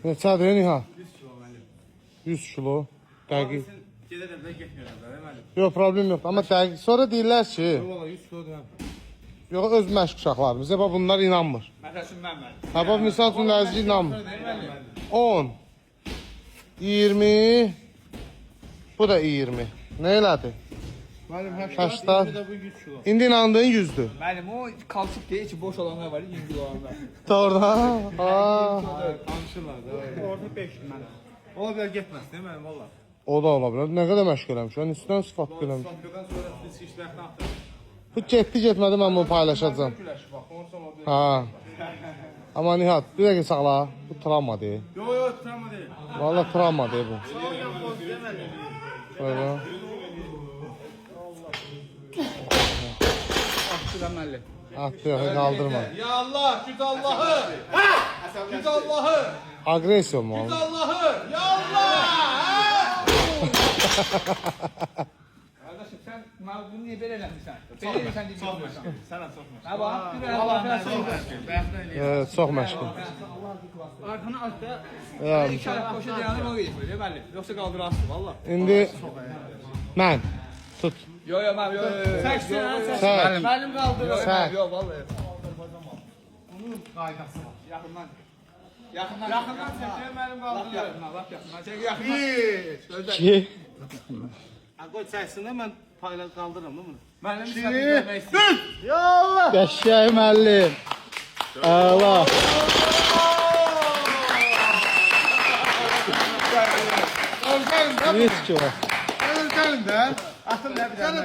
Neçədir Nihat? 100 kilo müəllim. 100 kilo. Dəqiq. Sən gedə də getmirəm də müəllim. Yox, problem yox. Amma dəqiq. Sonra deyirlər ki, Valla 100 kilo deyəm. yox öz məşq uşaqlarımız. Bax bunlar inanmır. Məsəl üçün mən müəllim. Ha bax misal üçün Ləzgi inanmır. 10 20 bu da 20. Nə elədi? Müəllim 80 də bu 100 kilo. İndi inandığın 100'dür. Müəllim o kalçık değil, içi boş olanlar var 100 kilo olanlar. Doğrudan. Danışırlar da. Orada 5 müəllim. Ola bilər getməz değil mi müəllim valla? O da ola bilər. Nə qədər məşq eləmiş? Yəni üstdən sıfat eləmiş. Sankadan sonra risk işlərini atır. Bu getdi getmədi mən bunu paylaşacağım. Güləş bax, onu sonra deyir. Ha. Amma Nihat, bir dəqiqə saxla. Bu travma deyil. Yo yo travma değil. Vallahi travma deyil bu. Böyle. Akçıdan müəllim. Attı yox, kaldırma. Ya Allah, güc Allah'ı. Güc Allah'ı. Agresiyon mu Güc oldu? Allah'ı. Ya Allah. Kardeşim sen bunu niye böyle eləmişsən? Belə eləsən deyəcəksən. Çox məşğul. Sənə çox məşğul. Ha bax, bir Allah çox məşğul. Evet, çox məşğul. Arxana altda Ya, iki ayaq qoşa dayanır o yetmir, müəllim. Yoxsa qaldırarsın valla. indi mən tut. Yo yo müəllim, yo yo. Səksən, Sən. Müəllim qaldırır. Sən. Yo vallahi. Bunun qaydası var. Yaxından. Yaxından çəkir, müəllim qaldırır. Lap yaxından. Çək yaxından. İki. Qoy çəksin mən payla qaldırıram da bunu. Müəllim sən görmək istəyir. Qəşəng müəllim. Allah. Olsun. Hiç ki var. Gəlin də. Atın nə bir dənə.